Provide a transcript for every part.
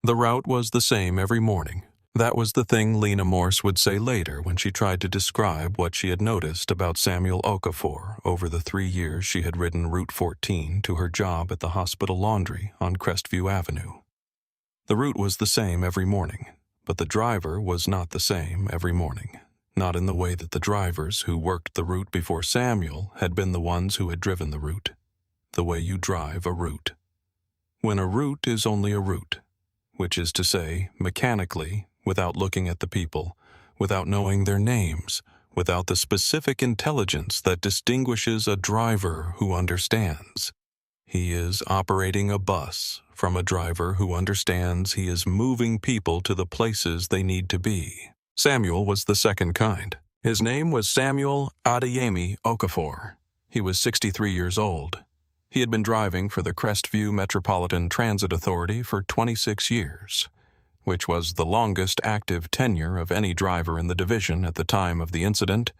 The route was the same every morning. That was the thing Lena Morse would say later when she tried to describe what she had noticed about Samuel Okafor over the 3 years she had ridden Route 14 to her job at the hospital laundry on Crestview Avenue. The route was the same every morning, but the driver was not the same every morning. Not in the way that the drivers who worked the route before Samuel had been the ones who had driven the route. The way you drive a route. When a route is only a route, which is to say, mechanically, without looking at the people, without knowing their names, without the specific intelligence that distinguishes a driver who understands. He is operating a bus from a driver who understands he is moving people to the places they need to be. Samuel was the second kind. His name was Samuel Okafor. He was 63 years old. He had been driving for the Crestview Metropolitan Transit Authority for 26 years, which was the longest active tenure of any driver in the division at the time of the incident,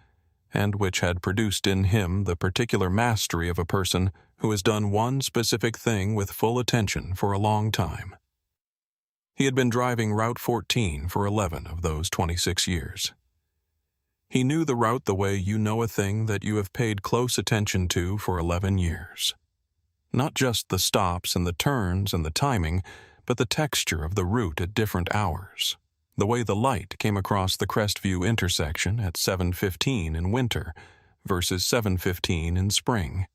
and which had produced in him the particular mastery of a person who has done one specific thing with full attention for a long time. He had been driving Route 14 for 11 of those 26 years. He knew the route the way you know a thing that you have paid close attention to for 11 years. Not just the stops and the turns and the timing, but the texture of the route at different hours. The way the light came across the Crestview intersection at 7:15 in winter versus 7:15 in spring.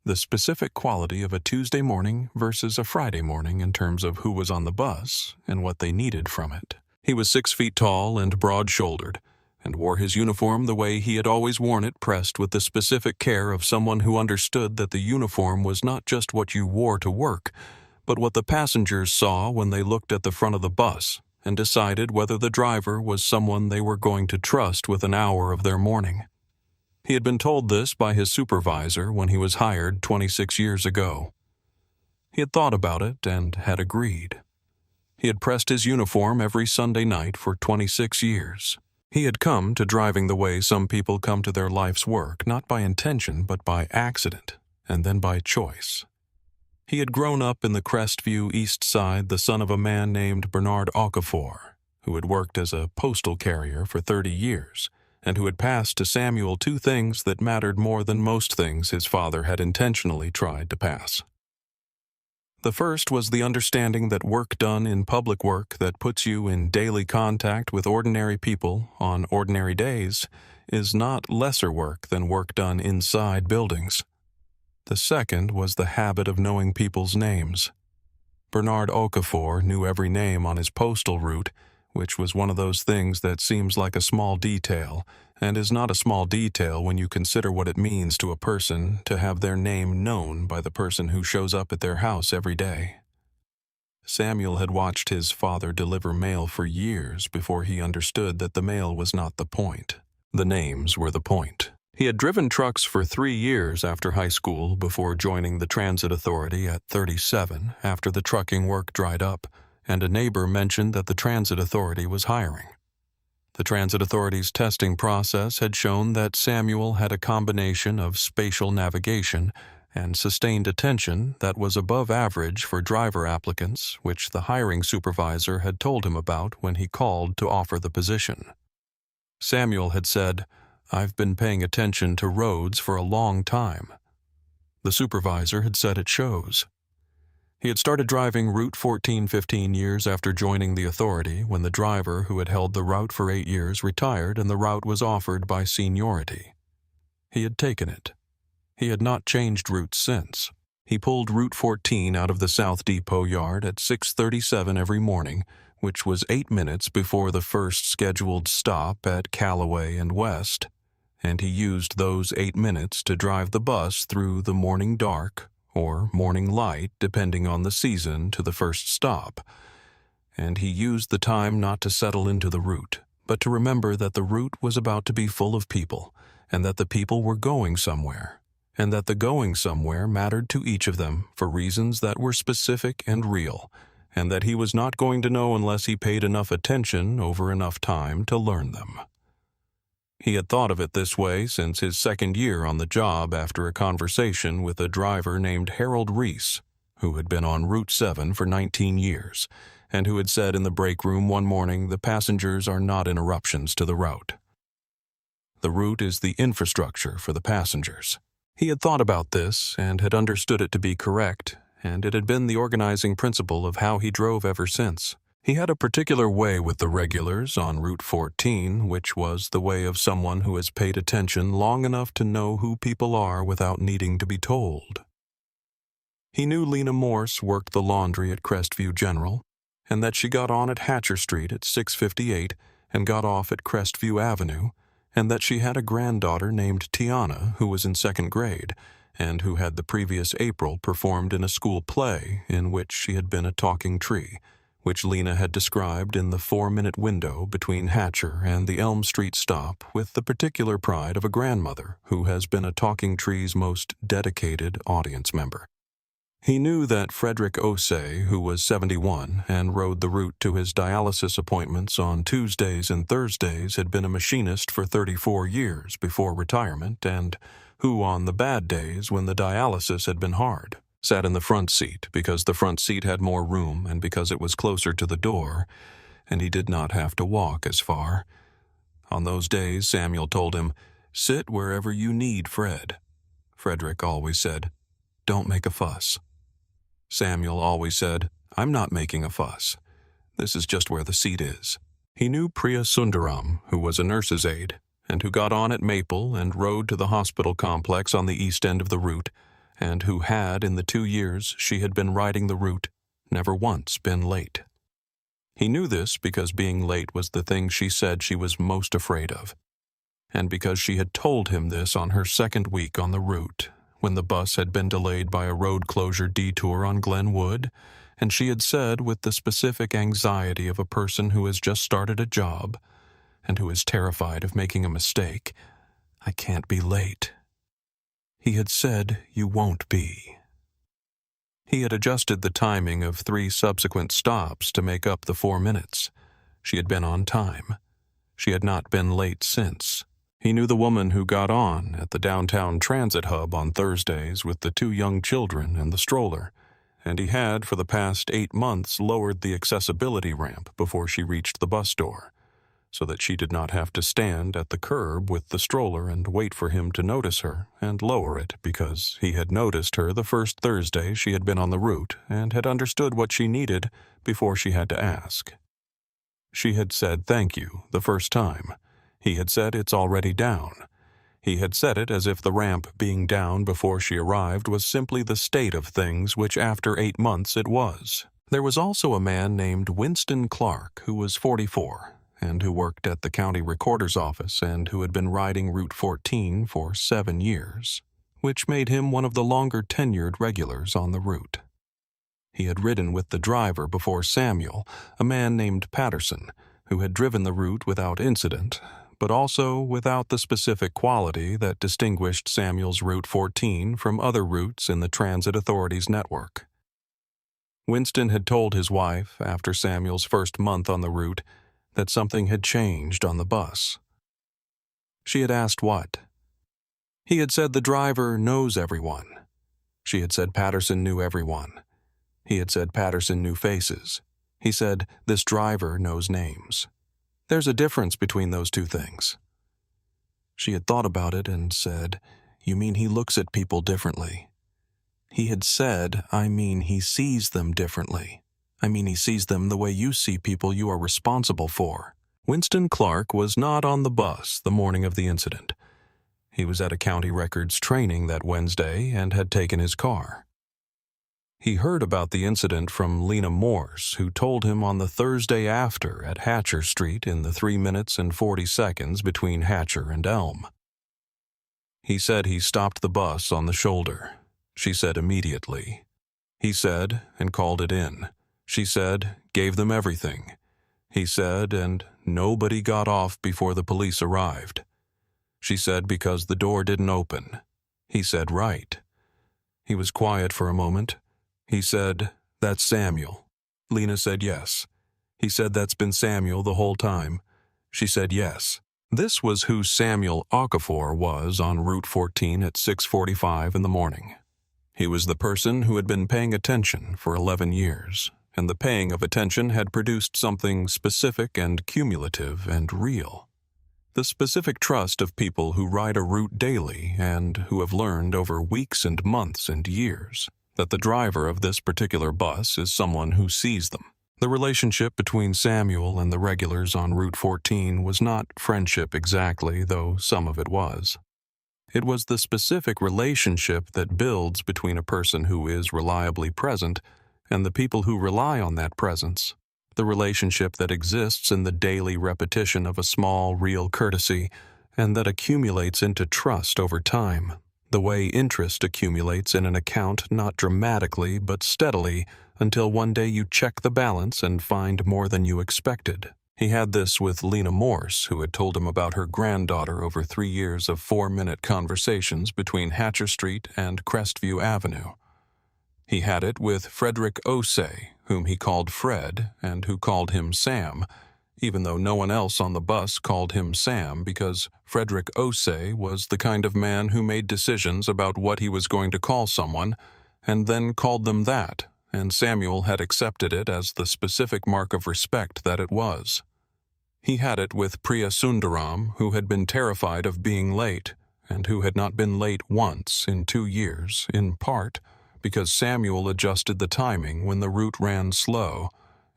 The specific quality of a Tuesday morning versus a Friday morning in terms of who was on the bus and what they needed from it. He was 6 feet tall and broad-shouldered, and wore his uniform the way he had always worn it, pressed with the specific care of someone who understood that the uniform was not just what you wore to work, but what the passengers saw when they looked at the front of the bus and decided whether the driver was someone they were going to trust with an hour of their morning. He had been told this by his supervisor when he was hired 26 years ago. He had thought about it and had agreed. He had pressed his uniform every Sunday night for 26 years. He had come to driving the way some people come to their life's work, not by intention but by accident, and then by choice. He had grown up in the Crestview East Side, the son of a man named Bernard Okafor, who had worked as a postal carrier for 30 years, and who had passed to Samuel 2 things that mattered more than most things his father had intentionally tried to pass. The first was the understanding that work done in public work that puts you in daily contact with ordinary people on ordinary days is not lesser work than work done inside buildings. The second was the habit of knowing people's names. Bernard Okafor knew every name on his postal route, which was one of those things that seems like a small detail, and is not a small detail when you consider what it means to a person to have their name known by the person who shows up at their house every day. Samuel had watched his father deliver mail for years before he understood that the mail was not the point. The names were the point. He had driven trucks for 3 years after high school before joining the Transit Authority at 37 after the trucking work dried up, and a neighbor mentioned that the Transit Authority was hiring. The Transit Authority's testing process had shown that Samuel had a combination of spatial navigation and sustained attention that was above average for driver applicants, which the hiring supervisor had told him about when he called to offer the position. Samuel had said, "I've been paying attention to roads for a long time." The supervisor had said it shows. He had started driving Route 14 15 years after joining the authority when the driver who had held the route for 8 years retired and the route was offered by seniority. He had taken it. He had not changed routes since. He pulled Route 14 out of the South Depot yard at 6:37 every morning, which was 8 minutes before the first scheduled stop at Callaway and West, and he used those 8 minutes to drive the bus through the morning dark or morning light, depending on the season, to the first stop. And he used the time not to settle into the route, but to remember that the route was about to be full of people, and that the people were going somewhere, and that the going somewhere mattered to each of them for reasons that were specific and real, and that he was not going to know unless he paid enough attention over enough time to learn them. He had thought of it this way since his second year on the job after a conversation with a driver named Reese, who had been on Route 7 for 19 years, and who had said in the break room one morning the passengers are not interruptions to the route. The route is the infrastructure for the passengers. He had thought about this and had understood it to be correct, and it had been the organizing principle of how he drove ever since. He had a particular way with the regulars on Route 14, which was the way of someone who has paid attention long enough to know who people are without needing to be told. He knew Lena Morse worked the laundry at Crestview General, and that she got on at Hatcher Street at 6:58 and got off at Crestview Avenue, and that she had a granddaughter named Tiana who was in 2nd grade, and who had the previous April performed in a school play in which she had been a talking tree, which Lena had described in the 4-minute window between Hatcher and the Elm Street stop with the particular pride of a grandmother who has been a talking tree's most dedicated audience member. He knew that Frederick Osei, who was 71 and rode the route to his dialysis appointments on Tuesdays and Thursdays, had been a machinist for 34 years before retirement, and who, on the bad days when the dialysis had been hard, sat in the front seat because the front seat had more room and because it was closer to the door, and he did not have to walk as far. On those days, Samuel told him, "Sit wherever you need Fred." Frederick always said, "Don't make a fuss." Samuel always said, "I'm not making a fuss. This is just where the seat is." He knew Priya Sundaram, who was a nurse's aide, and who got on at Maple and rode to the hospital complex on the east end of the route, and who had, in the 2 years she had been riding the route, never once been late. He knew this because being late was the thing she said she was most afraid of, and because she had told him this on her 2nd week on the route, when the bus had been delayed by a road closure detour on Glenwood, and she had said with the specific anxiety of a person who has just started a job and who is terrified of making a mistake, "I can't be late." He had said, "You won't be." He had adjusted the timing of 3 subsequent stops to make up the 4 minutes. She had been on time. She had not been late since. He knew the woman who got on at the downtown transit hub on Thursdays with the 2 young children and the stroller, and he had for the past 8 months lowered the accessibility ramp before she reached the bus door, so that she did not have to stand at the curb with the stroller and wait for him to notice her and lower it, because he had noticed her the first Thursday she had been on the route and had understood what she needed before she had to ask. She had said thank you the first time. He had said it's already down. He had said it as if the ramp being down before she arrived was simply the state of things, which after 8 months it was. There was also a man named Winston Clarke who was 44 and who worked at the county recorder's office and who had been riding Route 14 for 7 years, which made him one of the longer tenured regulars on the route. He had ridden with the driver before Samuel, a man named Patterson, who had driven the route without incident, but also without the specific quality that distinguished Samuel's Route 14 from other routes in the Transit Authority's network. Winston had told his wife, after Samuel's first month on the route, that something had changed on the bus. She had asked what. He had said the driver knows everyone. She had said Patterson knew everyone. He had said Patterson knew faces. He said, "This driver knows names." There's a difference between those 2 things. She had thought about it and said, "You mean he looks at people differently?" He had said, "I mean he sees them differently. I mean he sees them the way you see people you are responsible for." Winston Clarke was not on the bus the morning of the incident. He was at a county records training that Wednesday and had taken his car. He heard about the incident from Lena Morse, who told him on the Thursday after at Hatcher Street in the 3 minutes and 40 seconds between Hatcher and Elm. He said he stopped the bus on the shoulder. She said immediately. He said, and called it in. She said, gave them everything. He said, and nobody got off before the police arrived. She said because the door didn't open. He said, right. He was quiet for a moment. He said, "That's Samuel." Lena said yes. He said, "That's been Samuel the whole time." She said yes. This was who Samuel Okafor was on Route 14 at 6:45 in the morning. He was the person who had been paying attention for 11 years, and the paying of attention had produced something specific and cumulative and real. The specific trust of people who ride a route daily and who have learned over weeks and months and years that the driver of this particular bus is someone who sees them. The relationship between Samuel and the regulars on Route 14 was not friendship exactly, though some of it was. It was the specific relationship that builds between a person who is reliably present and the people who rely on that presence. The relationship that exists in the daily repetition of a small, real courtesy and that accumulates into trust over time, the way interest accumulates in an account not dramatically but steadily until one day you check the balance and find more than you expected. He had this with Lena Morse, who had told him about her granddaughter over 3 years of 4-minute conversations between Hatcher Street and Crestview Avenue. He had it with Frederick Osei, whom he called Fred and who called him Sam, even though no one else on the bus called him Sam because Frederick Osei was the kind of man who made decisions about what he was going to call someone and then called them that, and Samuel had accepted it as the specific mark of respect that it was. He had it with Priya Sundaram, who had been terrified of being late and who had not been late once in 2 years, in part because Samuel adjusted the timing when the route ran slow,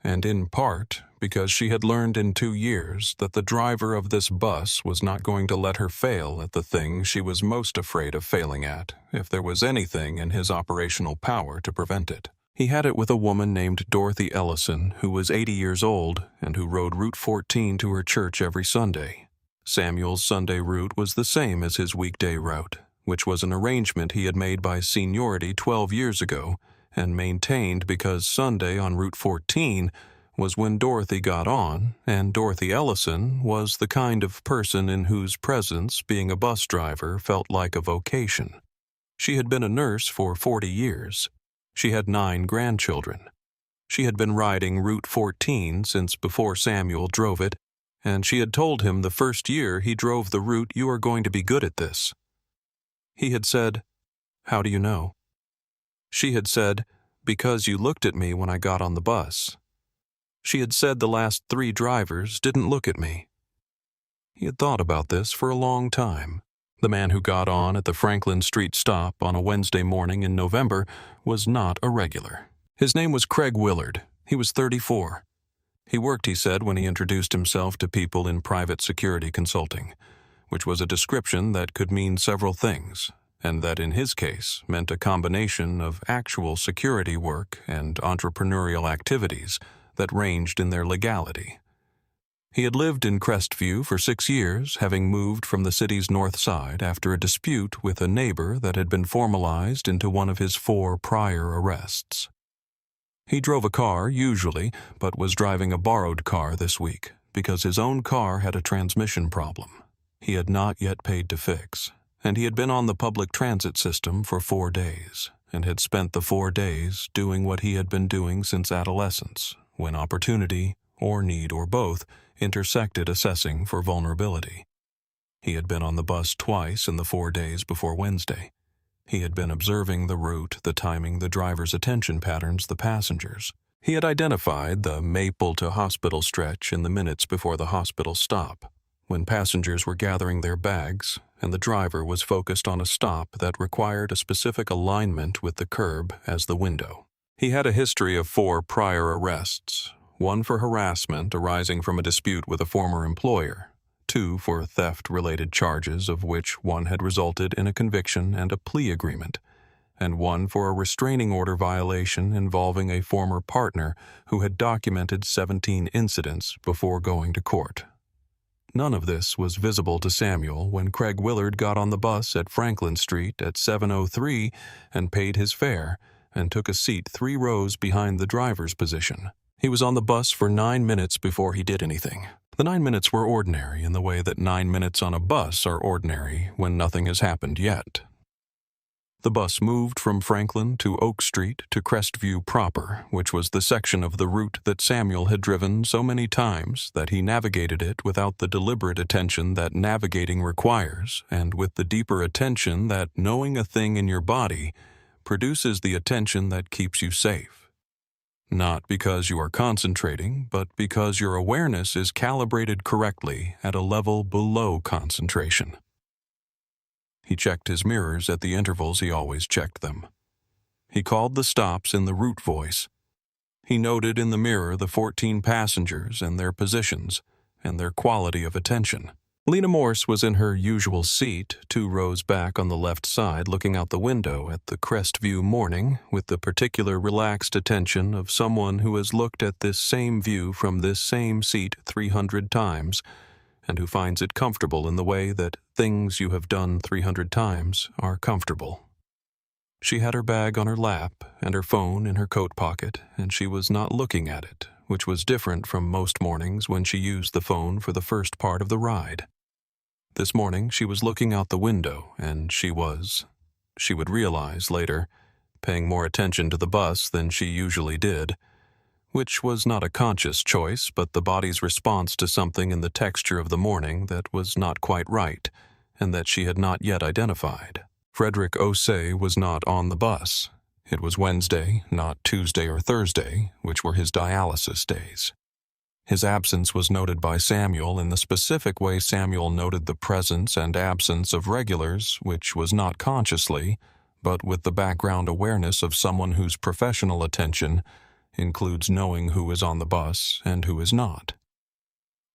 and in part because she had learned in 2 years that the driver of this bus was not going to let her fail at the thing she was most afraid of failing at, if there was anything in his operational power to prevent it. He had it with a woman named Dorothy Ellison, who was 80 years old and who rode Route 14 to her church every Sunday. Samuel's Sunday route was the same as his weekday route, which was an arrangement he had made by seniority 12 years ago and maintained because Sunday on Route 14 was when Dorothy got on, and Dorothy Ellison was the kind of person in whose presence being a bus driver felt like a vocation. She had been a nurse for 40 years. She had 9 grandchildren. She had been riding Route 14 since before Samuel drove it, and she had told him the first year he drove the route, "You are going to be good at this." He had said, "How do you know?" She had said, "Because you looked at me when I got on the bus." She had said the last 3 drivers didn't look at me. He had thought about this for a long time. The man who got on at the Franklin Street stop on a Wednesday morning in November was not a regular. His name was Craig Willard. He was 34. He worked, he said, when he introduced himself to people in private security consulting, which was a description that could mean several things, and that in his case meant a combination of actual security work and entrepreneurial activities that ranged in their legality. He had lived in Crestview for 6 years, having moved from the city's north side after a dispute with a neighbor that had been formalized into one of his 4 prior arrests. He drove a car, usually, but was driving a borrowed car this week because his own car had a transmission problem he had not yet paid to fix, and he had been on the public transit system for 4 days, and had spent the 4 days doing what he had been doing since adolescence, when opportunity, or need, or both, intersected assessing for vulnerability. He had been on the bus twice in the 4 days before Wednesday. He had been observing the route, the timing, the driver's attention patterns, the passengers. He had identified the Maple to Hospital stretch in the minutes before the hospital stop, when passengers were gathering their bags and the driver was focused on a stop that required a specific alignment with the curb as the window. He had a history of 4 prior arrests, 1 for harassment arising from a dispute with a former employer, 2 for theft-related charges, of which 1 had resulted in a conviction and a plea agreement, and 1 for a restraining order violation involving a former partner who had documented 17 incidents before going to court. None of this was visible to Samuel when Craig Willard got on the bus at Franklin Street at 7:03 and paid his fare and took a seat 3 rows behind the driver's position. He was on the bus for 9 minutes before he did anything. The 9 minutes were ordinary in the way that 9 minutes on a bus are ordinary when nothing has happened yet. The bus moved from Franklin to Oak Street to Crestview proper, which was the section of the route that Samuel had driven so many times that he navigated it without the deliberate attention that navigating requires, and with the deeper attention that knowing a thing in your body produces the attention that keeps you safe. Not because you are concentrating, but because your awareness is calibrated correctly at a level below concentration. He checked his mirrors at the intervals he always checked them. He called the stops in the route voice. He noted in the mirror the 14 passengers and their positions and their quality of attention. Lena Morse was in her usual seat, 2 rows back on the left side, looking out the window at the Crestview morning with the particular relaxed attention of someone who has looked at this same view from this same seat 300 times and who finds it comfortable in the way that things you have done 300 times are comfortable. She had her bag on her lap and her phone in her coat pocket, and she was not looking at it, which was different from most mornings when she used the phone for the first part of the ride. This morning she was looking out the window, and she would realize later, paying more attention to the bus than she usually did, which was not a conscious choice, but the body's response to something in the texture of the morning that was not quite right, and that she had not yet identified. Frederick Osei was not on the bus. It was Wednesday, not Tuesday or Thursday, which were his dialysis days. His absence was noted by Samuel in the specific way Samuel noted the presence and absence of regulars, which was not consciously, but with the background awareness of someone whose professional attention includes knowing who is on the bus and who is not.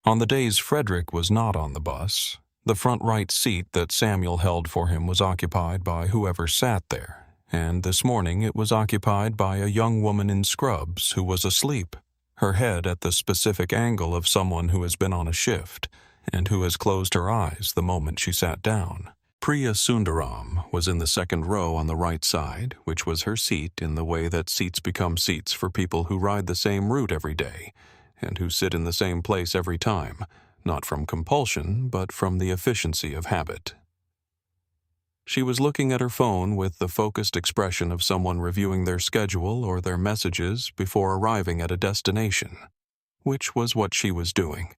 On the days Frederick was not on the bus, the front right seat that Samuel held for him was occupied by whoever sat there, and this morning it was occupied by a young woman in scrubs who was asleep, her head at the specific angle of someone who has been on a shift and who has closed her eyes the moment she sat down. Priya Sundaram was in the second row on the right side, which was her seat in the way that seats become seats for people who ride the same route every day and who sit in the same place every time, not from compulsion, but from the efficiency of habit. She was looking at her phone with the focused expression of someone reviewing their schedule or their messages before arriving at a destination, which was what she was doing.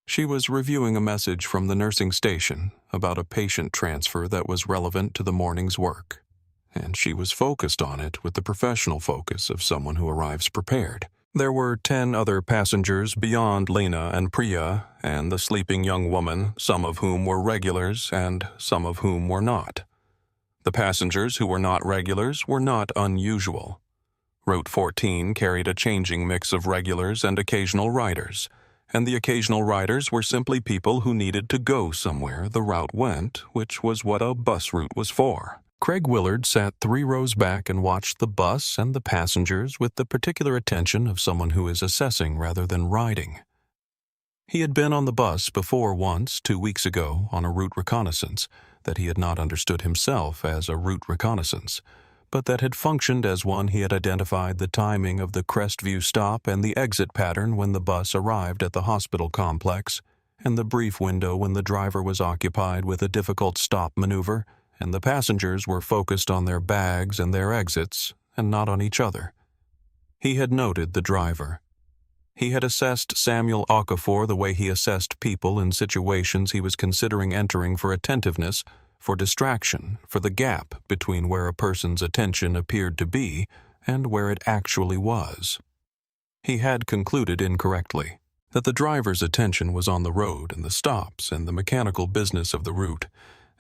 She was reviewing a message from the nursing station about a patient transfer that was relevant to the morning's work, and she was focused on it with the professional focus of someone who arrives prepared. There were 10 other passengers beyond Lena and Priya and the sleeping young woman, some of whom were regulars and some of whom were not. The passengers who were not regulars were not unusual. Route 14 carried a changing mix of regulars and occasional riders, and the occasional riders were simply people who needed to go somewhere the route went, which was what a bus route was for. Craig Willard sat 3 rows back and watched the bus and the passengers with the particular attention of someone who is assessing rather than riding. He had been on the bus before once 2 weeks ago on a route reconnaissance that he had not understood himself as a route reconnaissance, but that had functioned as one he had identified the timing of the Crestview stop and the exit pattern when the bus arrived at the hospital complex, and the brief window when the driver was occupied with a difficult stop maneuver, and the passengers were focused on their bags and their exits, and not on each other. He had noted the driver. He had assessed Samuel Okafor the way he assessed people in situations he was considering entering for attentiveness, for distraction, for the gap between where a person's attention appeared to be and where it actually was. He had concluded incorrectly that the driver's attention was on the road and the stops and the mechanical business of the route,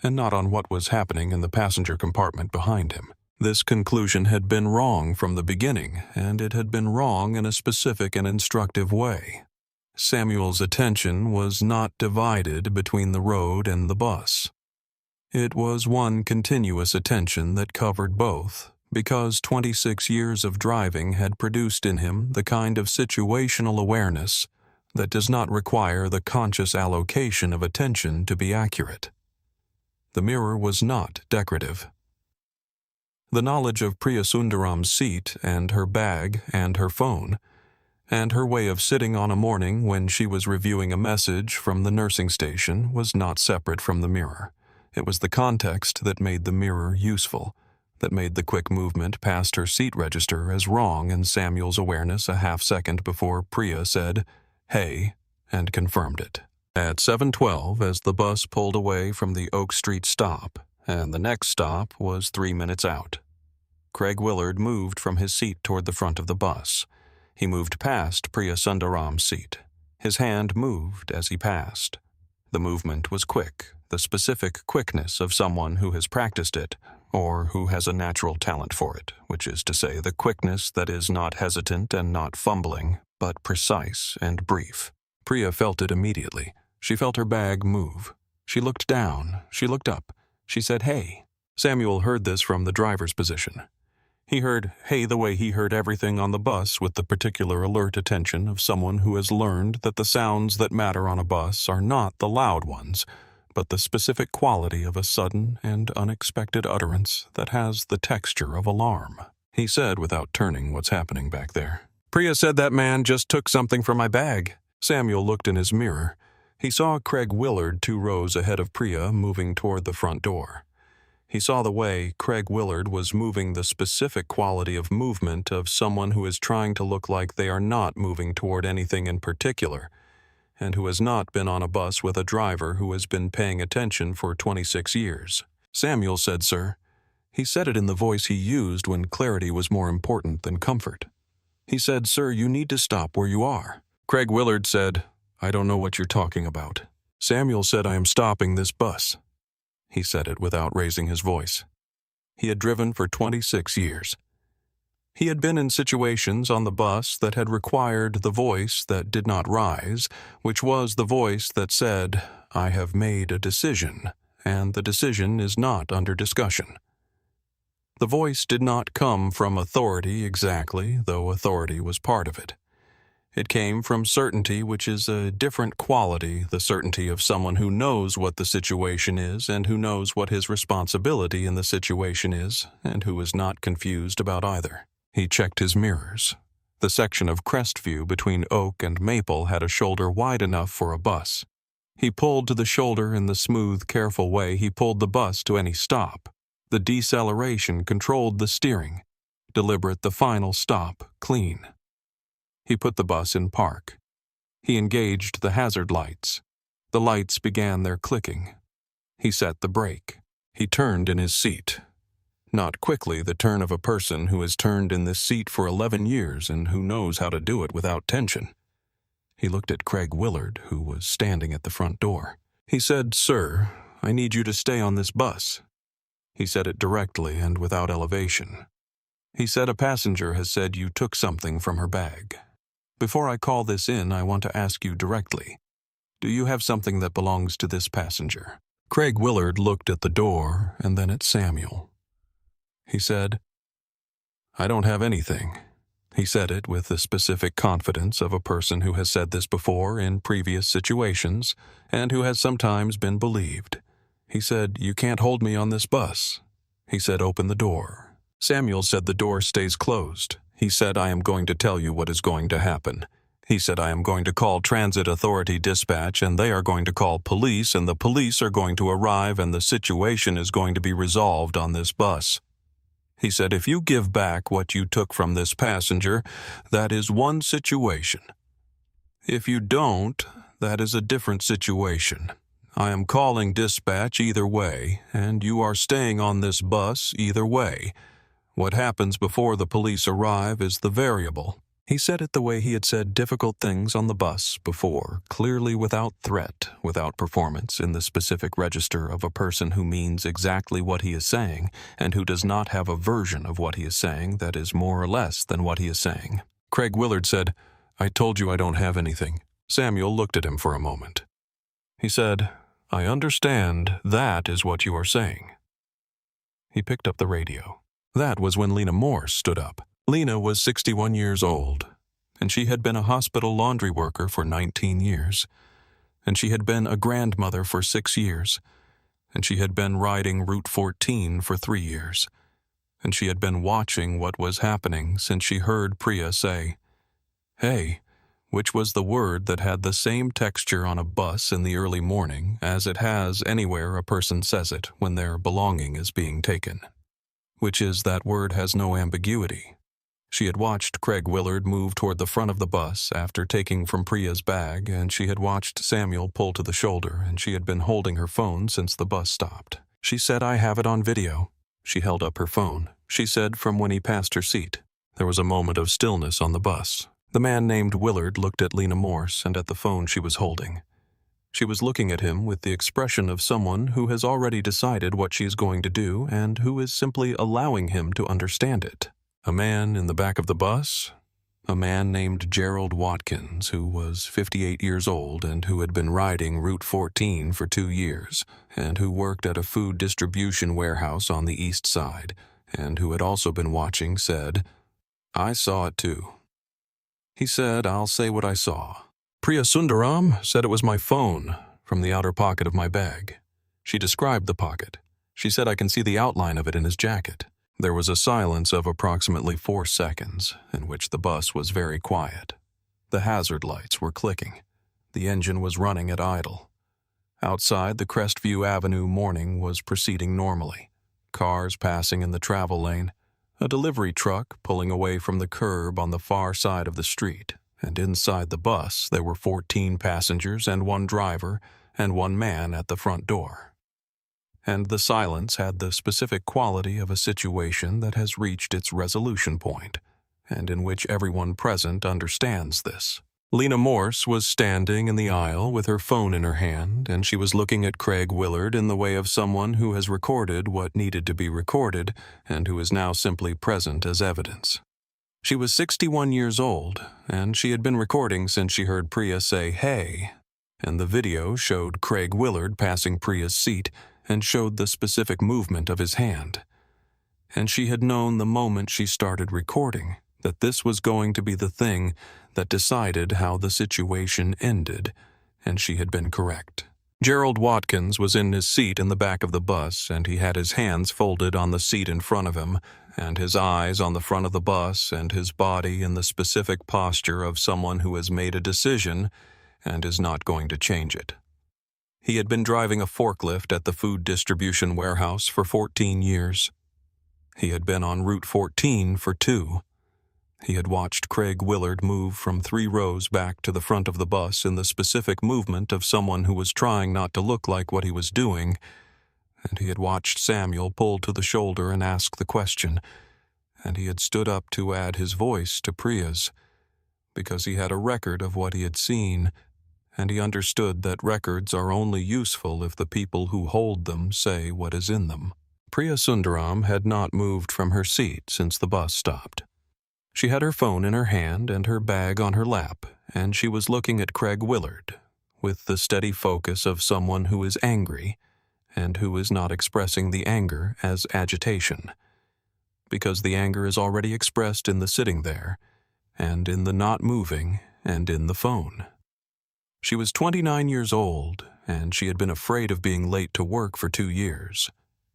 and not on what was happening in the passenger compartment behind him. This conclusion had been wrong from the beginning, and it had been wrong in a specific and instructive way. Samuel's attention was not divided between the road and the bus. It was one continuous attention that covered both, because 26 years of driving had produced in him the kind of situational awareness that does not require the conscious allocation of attention to be accurate. The mirror was not decorative. The knowledge of Priya Sundaram's seat and her bag and her phone, and her way of sitting on a morning when she was reviewing a message from the nursing station was not separate from the mirror. It was the context that made the mirror useful, that made the quick movement past her seat register as wrong in Samuel's awareness a half-second before Priya said, "Hey," and confirmed it. At 7:12, as the bus pulled away from the Oak Street stop, and the next stop was 3 minutes out. Craig Willard moved from his seat toward the front of the bus. He moved past Priya Sundaram's seat. His hand moved as he passed. The movement was quick, the specific quickness of someone who has practiced it, or who has a natural talent for it, which is to say the quickness that is not hesitant and not fumbling, but precise and brief. Priya felt it immediately. She felt her bag move. She looked down. She looked up. She said, "Hey." Samuel heard this from the driver's position. He heard "hey" the way he heard everything on the bus, with the particular alert attention of someone who has learned that the sounds that matter on a bus are not the loud ones, but the specific quality of a sudden and unexpected utterance that has the texture of alarm. He said without turning, "What's happening back there?" "Priya said that man just took something from my bag." Samuel looked in his mirror. He saw Craig Willard 2 rows ahead of Priya moving toward the front door. He saw the way Craig Willard was moving, the specific quality of movement of someone who is trying to look like they are not moving toward anything in particular, and who has not been on a bus with a driver who has been paying attention for 26 years. Samuel said, "Sir." He said it in the voice he used when clarity was more important than comfort. He said, "Sir, you need to stop where you are." Craig Willard said, "I don't know what you're talking about." Samuel said, "I am stopping this bus." He said it without raising his voice. He had driven for 26 years. He had been in situations on the bus that had required the voice that did not rise, which was the voice that said, "I have made a decision, and the decision is not under discussion." The voice did not come from authority exactly, though authority was part of it. It came from certainty, which is a different quality, the certainty of someone who knows what the situation is and who knows what his responsibility in the situation is, and who is not confused about either. He checked his mirrors. The section of Crestview between Oak and Maple had a shoulder wide enough for a bus. He pulled to the shoulder in the smooth, careful way he pulled the bus to any stop. The deceleration controlled the steering. Deliberate the final stop, clean. He put the bus in park. He engaged the hazard lights. The lights began their clicking. He set the brake. He turned in his seat. Not quickly the turn of a person who has turned in this seat for 11 years and who knows how to do it without tension. He looked at Craig Willard, who was standing at the front door. He said, "Sir, I need you to stay on this bus." He said it directly and without elevation. He said, "A passenger has said you took something from her bag. Before I call this in, I want to ask you directly. Do you have something that belongs to this passenger?" Craig Willard looked at the door and then at Samuel. He said, "I don't have anything." He said it with the specific confidence of a person who has said this before in previous situations and who has sometimes been believed. He said, "You can't hold me on this bus." He said, "Open the door." Samuel said, "The door stays closed." He said, "I am going to tell you what is going to happen." He said, "I am going to call Transit Authority dispatch, and they are going to call police, and the police are going to arrive, and the situation is going to be resolved on this bus." He said, "If you give back what you took from this passenger, that is one situation. If you don't, that is a different situation. I am calling dispatch either way, and you are staying on this bus either way. What happens before the police arrive is the variable." He said it the way he had said difficult things on the bus before, clearly without threat, without performance, in the specific register of a person who means exactly what he is saying and who does not have a version of what he is saying that is more or less than what he is saying. Craig Willard said, "I told you I don't have anything." Samuel looked at him for a moment. He said, "I understand that is what you are saying." He picked up the radio. That was when Lena Morse stood up. Lena was 61 years old, and she had been a hospital laundry worker for 19 years, and she had been a grandmother for 6 years, and she had been riding Route 14 for 3 years, and she had been watching what was happening since she heard Priya say, "Hey," which was the word that had the same texture on a bus in the early morning as it has anywhere a person says it when their belonging is being taken. Which is that word has no ambiguity. She had watched Craig Willard move toward the front of the bus after taking from Priya's bag, and she had watched Samuel pull to the shoulder, and she had been holding her phone since the bus stopped. She said, "I have it on video." She held up her phone. she said from when he passed her seat. There was a moment of stillness on the bus. The man named Willard looked at Lena Morse and at the phone she was holding. She was looking at him with the expression of someone who has already decided what she is going to do and who is simply allowing him to understand it. A man in the back of the bus? A man named Gerald Watkins, who was 58 years old and who had been riding Route 14 for 2 years, and who worked at a food distribution warehouse on the east side, and who had also been watching, said, "I saw it too." He said, "I'll say what I saw. Priya Sundaram said it was my phone from the outer pocket of my bag. She described the pocket. She said I can see the outline of it in his jacket." There was a silence of approximately 4 seconds, in which the bus was very quiet. The hazard lights were clicking. The engine was running at idle. Outside, the Crestview Avenue morning was proceeding normally. Cars passing in the travel lane, a delivery truck pulling away from the curb on the far side of the street, and inside the bus there were 14 passengers and 1 driver and 1 man at the front door. And the silence had the specific quality of a situation that has reached its resolution point, and in which everyone present understands this. Lena Morse was standing in the aisle with her phone in her hand, and she was looking at Craig Willard in the way of someone who has recorded what needed to be recorded and who is now simply present as evidence. She was 61 years old, and she had been recording since she heard Priya say, "Hey," and the video showed Craig Willard passing Priya's seat and showed the specific movement of his hand. And she had known the moment she started recording that this was going to be the thing that decided how the situation ended, and she had been correct. Gerald Watkins was in his seat in the back of the bus, and he had his hands folded on the seat in front of him, and his eyes on the front of the bus, and his body in the specific posture of someone who has made a decision and is not going to change it. He had been driving a forklift at the food distribution warehouse for 14 years. He had been on Route 14 for 2. He had watched Craig Willard move from 3 rows back to the front of the bus in the specific movement of someone who was trying not to look like what he was doing, and he had watched Samuel pull to the shoulder and ask the question, and he had stood up to add his voice to Priya's, because he had a record of what he had seen, and he understood that records are only useful if the people who hold them say what is in them. Priya Sundaram had not moved from her seat since the bus stopped. She had her phone in her hand and her bag on her lap, and she was looking at Craig Willard with the steady focus of someone who is angry and who is not expressing the anger as agitation, because the anger is already expressed in the sitting there, and in the not moving, and in the phone. She was 29 years old, and she had been afraid of being late to work for 2 years,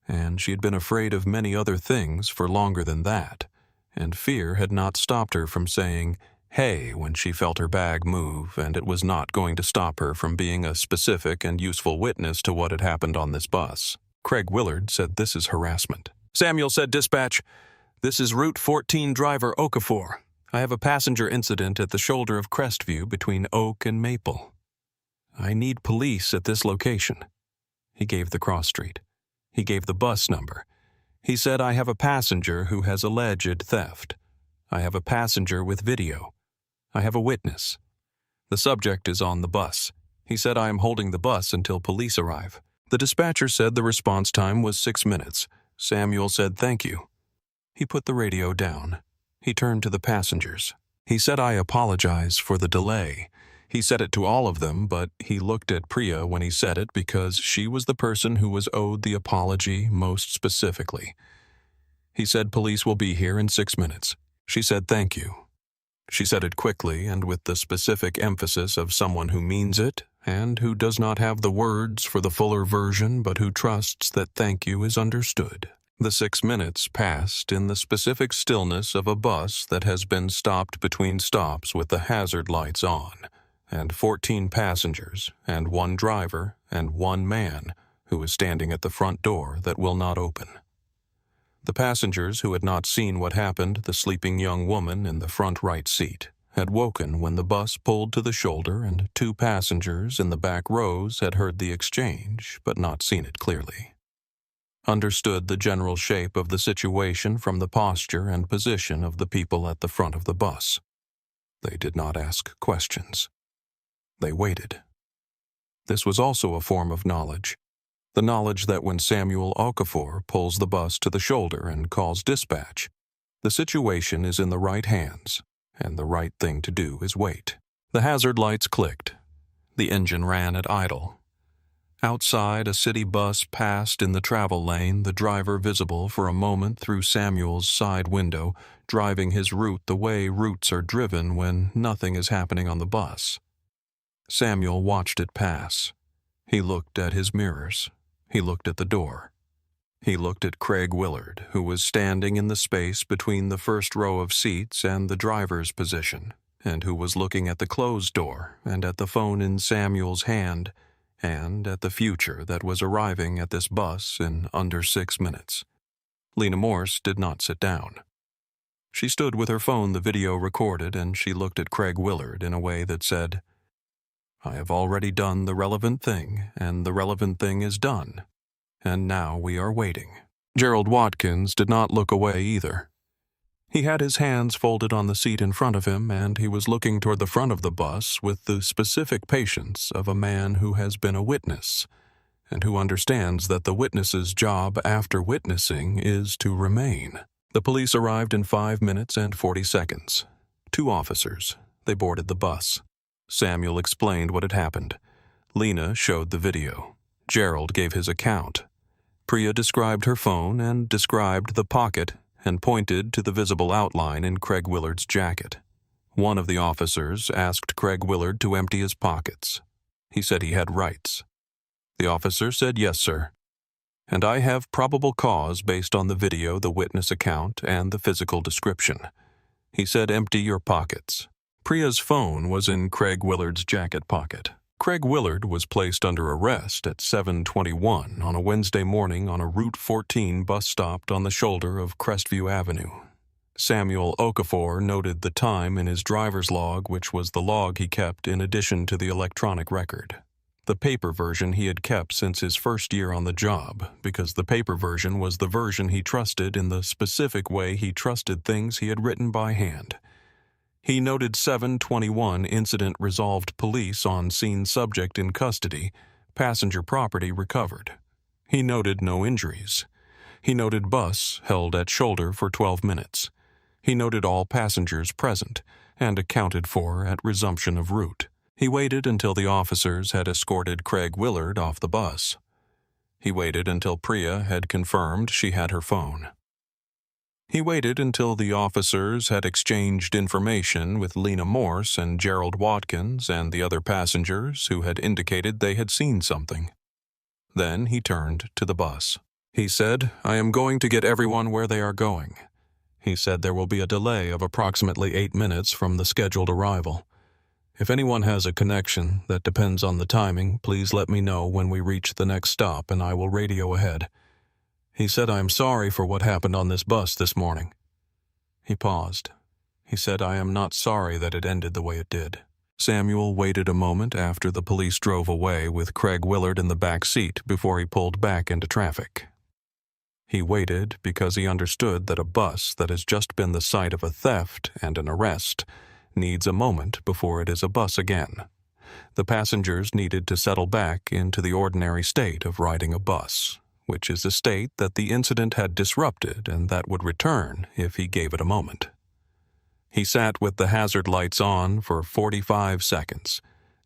and she had been afraid of many other things for longer than that, and fear had not stopped her from saying, "Hey," when she felt her bag move, and it was not going to stop her from being a specific and useful witness to what had happened on this bus. Craig Willard said, "This is harassment." Samuel said, "Dispatch, this is Route 14 driver Okafor. I have a passenger incident at the shoulder of Crestview between Oak and Maple. I need police at this location." He gave the cross street. He gave the bus number. He said, "I have a passenger who has alleged theft. I have a passenger with video. I have a witness. The subject is on the bus." He said, "I am holding the bus until police arrive." The dispatcher said the response time was 6 minutes. Samuel said, "Thank you." He put the radio down. He turned to the passengers. He said, "I apologize for the delay." He said it to all of them, but he looked at Priya when he said it because she was the person who was owed the apology most specifically. He said, "Police will be here in 6 minutes." She said, "Thank you." She said it quickly and with the specific emphasis of someone who means it and who does not have the words for the fuller version but who trusts that thank you is understood. The 6 minutes passed in the specific stillness of a bus that has been stopped between stops with the hazard lights on, and 14 passengers, and 1 driver, and 1 man who is standing at the front door that will not open. The passengers who had not seen what happened, the sleeping young woman in the front right seat, had woken when the bus pulled to the shoulder, and 2 passengers in the back rows had heard the exchange but not seen it clearly. understood the general shape of the situation from the posture and position of the people at the front of the bus. They did not ask questions. They waited. This was also a form of knowledge. The knowledge that when Samuel Okafor pulls the bus to the shoulder and calls dispatch, the situation is in the right hands, and the right thing to do is wait. The hazard lights clicked. The engine ran at idle. Outside, a city bus passed in the travel lane, the driver visible for a moment through Samuel's side window, driving his route the way routes are driven when nothing is happening on the bus. Samuel watched it pass. He looked at his mirrors. He looked at the door. He looked at Craig Willard, who was standing in the space between the first row of seats and the driver's position, and who was looking at the closed door and at the phone in Samuel's hand, and at the future that was arriving at this bus in under 6 minutes. Lena Morse did not sit down. She stood with her phone the video recorded, and she looked at Craig Willard in a way that said, "I have already done the relevant thing, and the relevant thing is done, and now we are waiting." Gerald Watkins did not look away either. He had his hands folded on the seat in front of him, and he was looking toward the front of the bus with the specific patience of a man who has been a witness, and who understands that the witness's job after witnessing is to remain. The police arrived in 5 minutes and 40 seconds. 2 officers. They boarded the bus. Samuel explained what had happened. Lena showed the video. Gerald gave his account. Priya described her phone and described the pocket and pointed to the visible outline in Craig Willard's jacket. One of the officers asked Craig Willard to empty his pockets. He said he had rights. The officer said, "Yes, sir. And I have probable cause based on the video, the witness account, and the physical description." He said, "Empty your pockets." Priya's phone was in Craig Willard's jacket pocket. Craig Willard was placed under arrest at 7:21 on a Wednesday morning on a Route 14 bus stop on the shoulder of Crestview Avenue. Samuel Okafor noted the time in his driver's log, which was the log he kept in addition to the electronic record. The paper version he had kept since his first year on the job, because the paper version was the version he trusted in the specific way he trusted things he had written by hand. He noted 7:21 incident resolved, police on scene, subject in custody, passenger property recovered. He noted no injuries. He noted bus held at shoulder for 12 minutes. He noted all passengers present and accounted for at resumption of route. He waited until the officers had escorted Craig Willard off the bus. He waited until Priya had confirmed she had her phone. He waited until the officers had exchanged information with Lena Morse and Gerald Watkins and the other passengers who had indicated they had seen something. Then he turned to the bus. He said, "I am going to get everyone where they are going." He said there will be a delay of approximately 8 minutes from the scheduled arrival. "If anyone has a connection that depends on the timing, please let me know when we reach the next stop and I will radio ahead." He said, "I am sorry for what happened on this bus this morning." He paused. He said, "I am not sorry that it ended the way it did." Samuel waited a moment after the police drove away with Craig Willard in the back seat before he pulled back into traffic. He waited because he understood that a bus that has just been the site of a theft and an arrest needs a moment before it is a bus again. The passengers needed to settle back into the ordinary state of riding a bus, which is a state that the incident had disrupted and that would return if he gave it a moment. He sat with the hazard lights on for 45 seconds,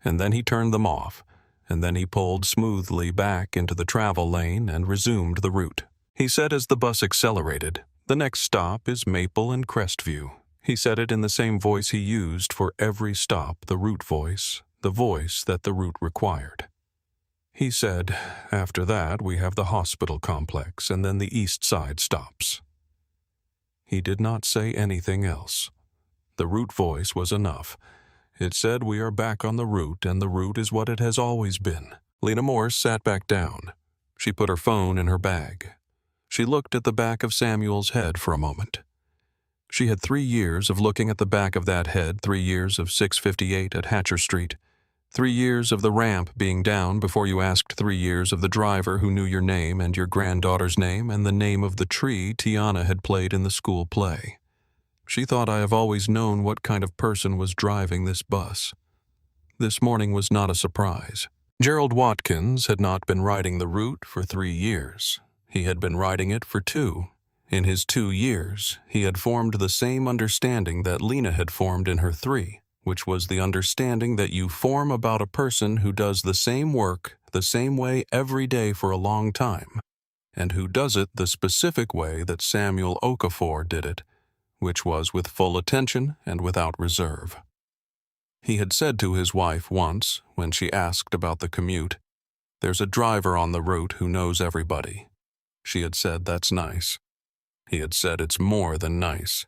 and then he turned them off, and then he pulled smoothly back into the travel lane and resumed the route. He said as the bus accelerated, "The next stop is Maple and Crestview." He said it in the same voice he used for every stop, the route voice, the voice that the route required. He said, "After that, we have the hospital complex, and then the east side stops." He did not say anything else. The route voice was enough. It said we are back on the route, and the route is what it has always been. Lena Morse sat back down. She put her phone in her bag. She looked at the back of Samuel's head for a moment. She had 3 years of looking at the back of that head, 3 years of 658 at Hatcher Street, 3 years of the ramp being down before you asked 3 years of the driver who knew your name and your granddaughter's name and the name of the tree Tiana had played in the school play. She thought I have always known what kind of person was driving this bus. This morning was not a surprise. Gerald Watkins had not been riding the route for 3 years. He had been riding it for 2. In his 2 years, he had formed the same understanding that Lena had formed in her 3, which was the understanding that you form about a person who does the same work the same way every day for a long time, and who does it the specific way that Samuel Okafor did it, which was with full attention and without reserve. He had said to his wife once, when she asked about the commute, "There's a driver on the route who knows everybody." She had said, "That's nice." He had said, "It's more than nice."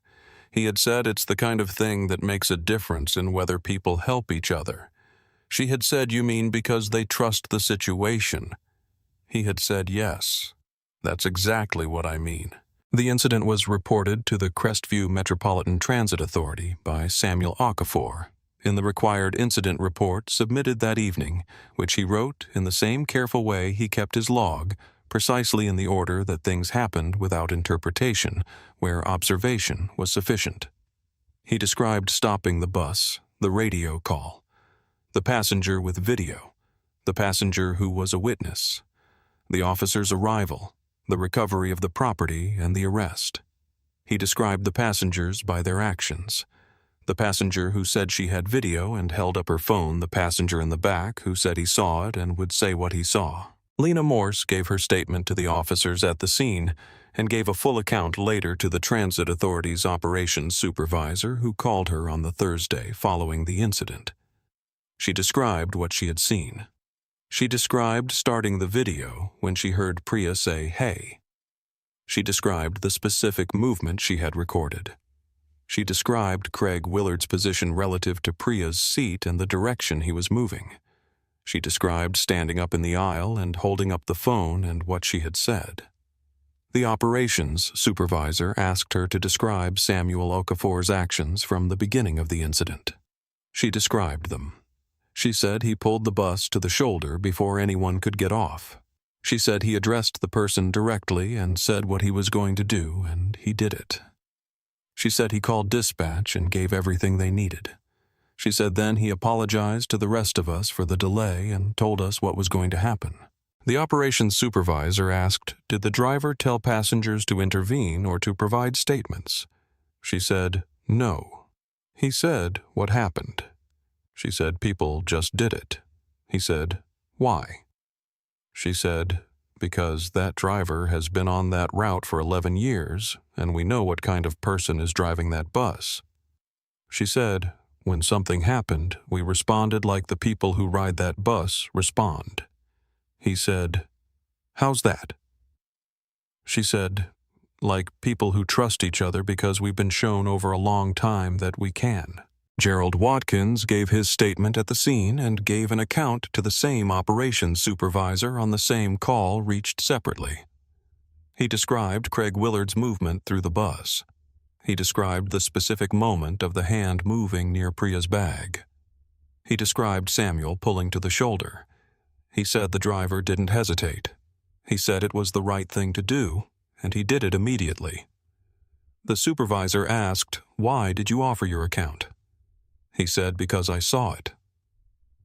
He had said, "It's the kind of thing that makes a difference in whether people help each other." She had said, "You mean because they trust the situation?" He had said, "Yes, that's exactly what I mean." The incident was reported to the Crestview Metropolitan Transit Authority by Samuel Okafor in the required incident report submitted that evening, which he wrote in the same careful way he kept his log, precisely in the order that things happened without interpretation, where observation was sufficient. He described stopping the bus, the radio call, the passenger with video, the passenger who was a witness, the officer's arrival, the recovery of the property, and the arrest. He described the passengers by their actions. The passenger who said she had video and held up her phone, the passenger in the back who said he saw it and would say what he saw. Lena Morse gave her statement to the officers at the scene and gave a full account later to the Transit Authority's operations supervisor who called her on the Thursday following the incident. She described what she had seen. She described starting the video when she heard Priya say, "Hey." She described the specific movement she had recorded. She described Craig Willard's position relative to Priya's seat and the direction he was moving. She described standing up in the aisle and holding up the phone and what she had said. The operations supervisor asked her to describe Samuel Okafor's actions from the beginning of the incident. She described them. She said he pulled the bus to the shoulder before anyone could get off. She said he addressed the person directly and said what he was going to do, and he did it. She said he called dispatch and gave everything they needed. She said then he apologized to the rest of us for the delay and told us what was going to happen. The operations supervisor asked, "Did the driver tell passengers to intervene or to provide statements?" She said, "No." He said, "What happened?" She said, "People just did it." He said, "Why?" She said, "Because that driver has been on that route for 11 years, and we know what kind of person is driving that bus." She said, "When something happened, we responded like the people who ride that bus respond." He said, "How's that?" She said, "Like people who trust each other because we've been shown over a long time that we can." Gerald Watkins gave his statement at the scene and gave an account to the same operations supervisor on the same call reached separately. He described Craig Willard's movement through the bus. He described the specific moment of the hand moving near Priya's bag. He described Samuel pulling to the shoulder. He said the driver didn't hesitate. He said it was the right thing to do, and he did it immediately. The supervisor asked, "Why did you offer your account?" He said, "Because I saw it."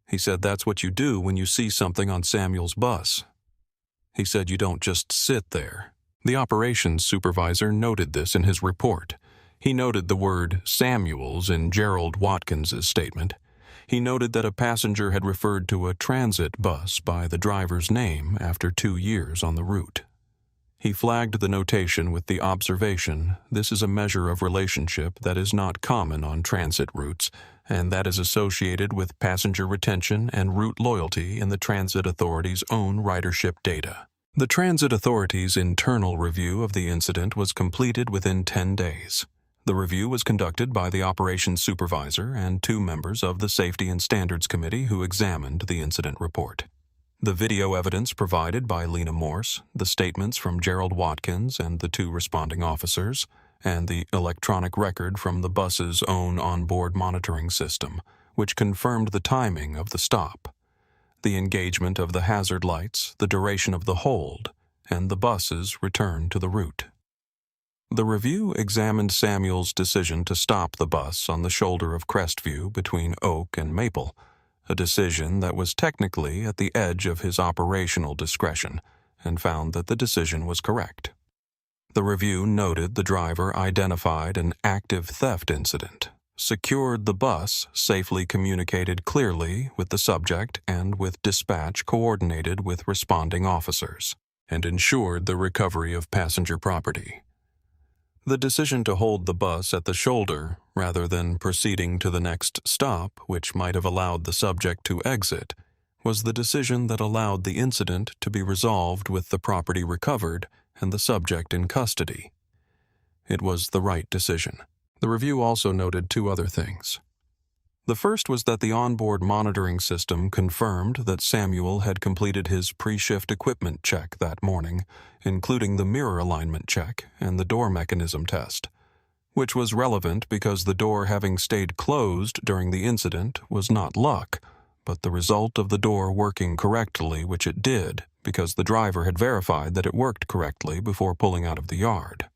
He said, "That's what you do when you see something on Samuel's bus." He said, "You don't just sit there." The operations supervisor noted this in his report. He noted the word Samuel's in Gerald Watkins's statement. He noted that a passenger had referred to a transit bus by the driver's name after 2 years on the route. He flagged the notation with the observation, "This is a measure of relationship that is not common on transit routes, and that is associated with passenger retention and route loyalty in the Transit Authority's own ridership data." The Transit Authority's internal review of the incident was completed within 10 days. The review was conducted by the operations supervisor and 2 members of the Safety and Standards Committee who examined the incident report. The video evidence provided by Lena Morse, the statements from Gerald Watkins and the 2 responding officers, and the electronic record from the bus's own onboard monitoring system which confirmed the timing of the stop, the engagement of the hazard lights, the duration of the hold, and the bus's return to the route. The review examined Samuel's decision to stop the bus on the shoulder of Crestview between Oak and Maple, a decision that was technically at the edge of his operational discretion, and found that the decision was correct. The review noted the driver identified an active theft incident, secured the bus, safely communicated clearly with the subject and with dispatch coordinated with responding officers, and ensured the recovery of passenger property. The decision to hold the bus at the shoulder, rather than proceeding to the next stop, which might have allowed the subject to exit, was the decision that allowed the incident to be resolved with the property recovered and the subject in custody. It was the right decision. The review also noted two other things. The first was that the onboard monitoring system confirmed that Samuel had completed his pre-shift equipment check that morning, including the mirror alignment check and the door mechanism test, which was relevant because the door having stayed closed during the incident was not luck, but the result of the door working correctly, which it did, because the driver had verified that it worked correctly before pulling out of the yard.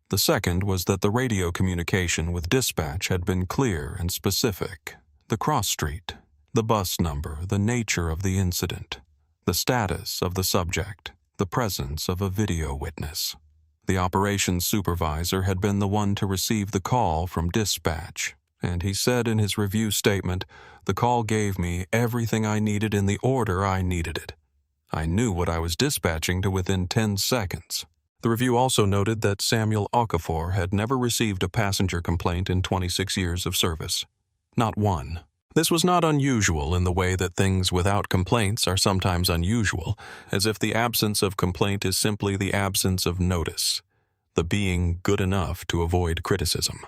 The second was that the radio communication with dispatch had been clear and specific. The cross street, the bus number, the nature of the incident, the status of the subject, the presence of a video witness. The operations supervisor had been the one to receive the call from dispatch, and he said in his review statement, "The call gave me everything I needed in the order I needed it. I knew what I was dispatching to within 10 seconds. The review also noted that Samuel Okafor had never received a passenger complaint in 26 years of service. Not one. This was not unusual in the way that things without complaints are sometimes unusual, as if the absence of complaint is simply the absence of notice, the being good enough to avoid criticism.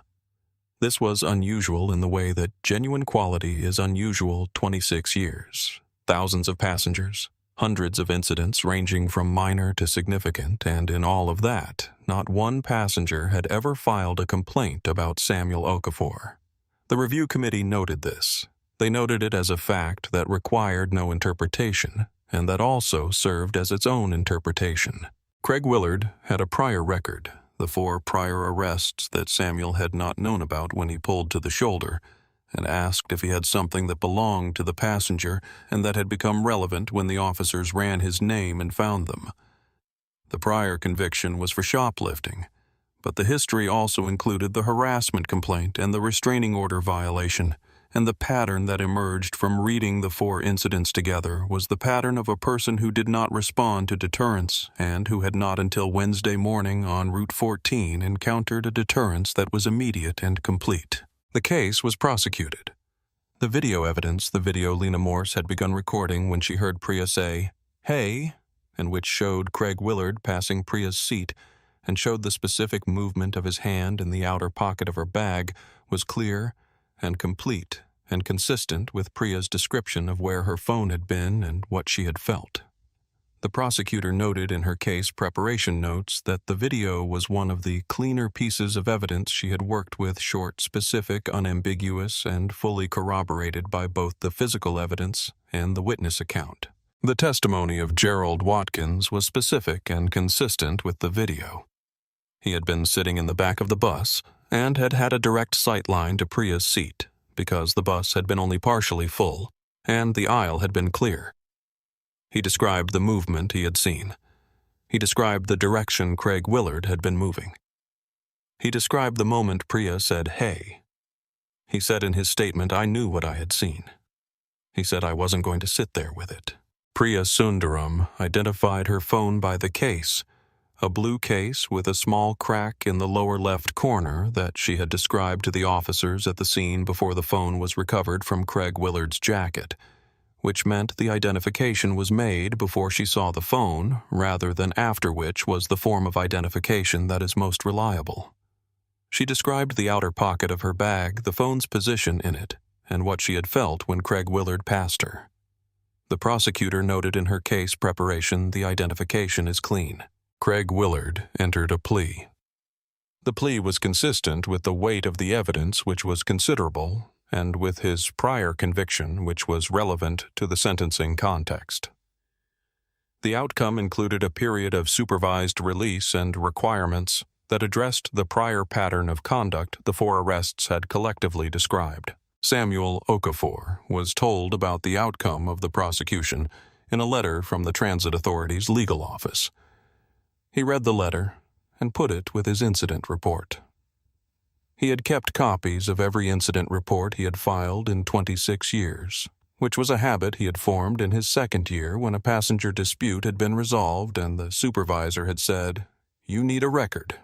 This was unusual in the way that genuine quality is unusual 26 years, thousands of passengers, hundreds of incidents ranging from minor to significant, and in all of that, not one passenger had ever filed a complaint about Samuel Okafor. The review committee noted this. They noted it as a fact that required no interpretation, and that also served as its own interpretation. Craig Willard had a prior record, the 4 prior arrests that Samuel had not known about when he pulled to the shoulder, and asked if he had something that belonged to the passenger and that had become relevant when the officers ran his name and found them. The prior conviction was for shoplifting, but the history also included the harassment complaint and the restraining order violation, and the pattern that emerged from reading the 4 incidents together was the pattern of a person who did not respond to deterrence and who had not until Wednesday morning on Route 14 encountered a deterrence that was immediate and complete. The case was prosecuted. The video evidence, the video Lena Morse had begun recording when she heard Priya say, "Hey," and which showed Craig Willard passing Priya's seat and showed the specific movement of his hand in the outer pocket of her bag, was clear and complete and consistent with Priya's description of where her phone had been and what she had felt. The prosecutor noted in her case preparation notes that the video was one of the cleaner pieces of evidence she had worked with, short, specific, unambiguous, and fully corroborated by both the physical evidence and the witness account. The testimony of Gerald Watkins was specific and consistent with the video. He had been sitting in the back of the bus and had had a direct sight line to Priya's seat because the bus had been only partially full and the aisle had been clear. He described the movement he had seen. He described the direction Craig Willard had been moving. He described the moment Priya said, "Hey." He said in his statement, "I knew what I had seen." He said, "I wasn't going to sit there with it." Priya Sundaram identified her phone by the case, a blue case with a small crack in the lower left corner that she had described to the officers at the scene before the phone was recovered from Craig Willard's jacket, which meant the identification was made before she saw the phone, rather than after, which was the form of identification that is most reliable. She described the outer pocket of her bag, the phone's position in it, and what she had felt when Craig Willard passed her. The prosecutor noted in her case preparation the identification is clean. Craig Willard entered a plea. The plea was consistent with the weight of the evidence, which was considerable, and with his prior conviction, which was relevant to the sentencing context. The outcome included a period of supervised release and requirements that addressed the prior pattern of conduct the four arrests had collectively described. Samuel Okafor was told about the outcome of the prosecution in a letter from the Transit Authority's legal office. He read the letter and put it with his incident report. He had kept copies of every incident report he had filed in 26 years, which was a habit he had formed in his second year when a passenger dispute had been resolved and the supervisor had said, "You need a record."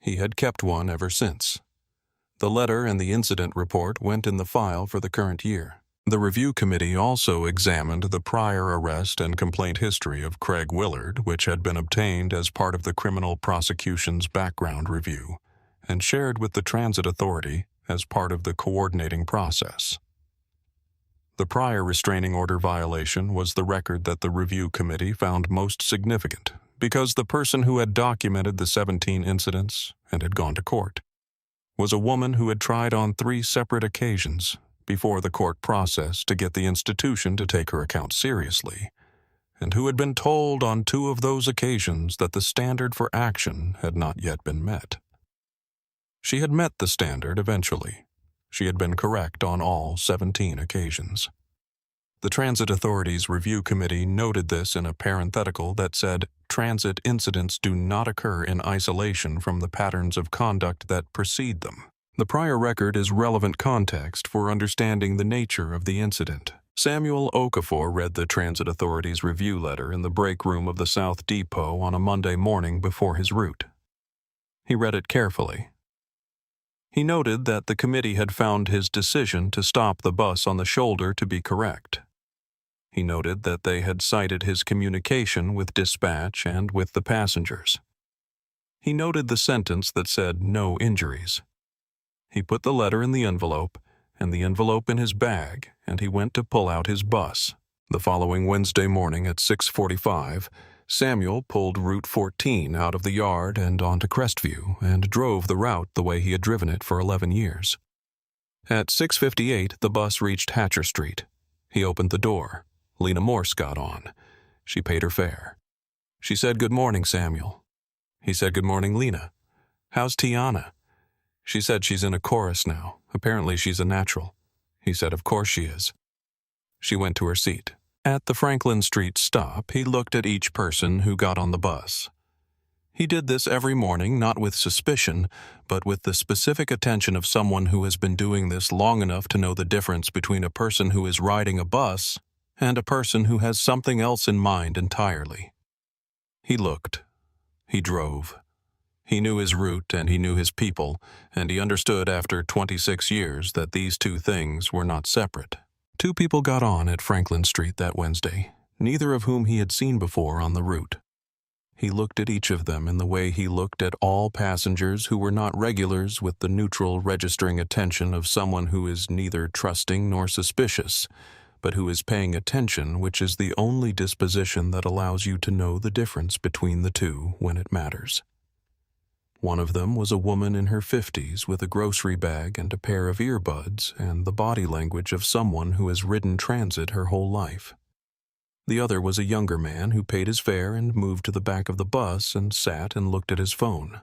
He had kept one ever since. The letter and the incident report went in the file for the current year. The review committee also examined the prior arrest and complaint history of Craig Willard, which had been obtained as part of the criminal prosecution's background review, and shared with the Transit Authority as part of the coordinating process. The prior restraining order violation was the record that the review committee found most significant because the person who had documented the 17 incidents and had gone to court was a woman who had tried on 3 separate occasions before the court process to get the institution to take her account seriously, and who had been told on 2 of those occasions that the standard for action had not yet been met. She had met the standard eventually. She had been correct on all 17 occasions. The Transit Authority's review committee noted this in a parenthetical that said, "Transit incidents do not occur in isolation from the patterns of conduct that precede them." The prior record is relevant context for understanding the nature of the incident. Samuel Okafor read the Transit Authority's review letter in the break room of the South Depot on a Monday morning before his route. He read it carefully. He noted that the committee had found his decision to stop the bus on the shoulder to be correct. He noted that they had cited his communication with dispatch and with the passengers. He noted the sentence that said no injuries. He put the letter in the envelope and the envelope in his bag, and he went to pull out his bus. The following Wednesday morning at 6:45, Samuel pulled Route 14 out of the yard and onto Crestview and drove the route the way he had driven it for 11 years. At 6:58, the bus reached Hatcher Street. He opened the door. Lena Morse got on. She paid her fare. She said, "Good morning, Samuel." He said, "Good morning, Lena. How's Tiana?" She said she's in a chorus now. Apparently she's a natural. He said, "Of course she is." She went to her seat. At the Franklin Street stop, he looked at each person who got on the bus. He did this every morning, not with suspicion, but with the specific attention of someone who has been doing this long enough to know the difference between a person who is riding a bus and a person who has something else in mind entirely. He looked. He drove. He knew his route and he knew his people, and he understood after 26 years that these 2 things were not separate. 2 people got on at Franklin Street that Wednesday, neither of whom he had seen before on the route. He looked at each of them in the way he looked at all passengers who were not regulars, with the neutral registering attention of someone who is neither trusting nor suspicious, but who is paying attention, which is the only disposition that allows you to know the difference between the 2 when it matters. One of them was a woman in her 50s with a grocery bag and a pair of earbuds and the body language of someone who has ridden transit her whole life. The other was a younger man who paid his fare and moved to the back of the bus and sat and looked at his phone.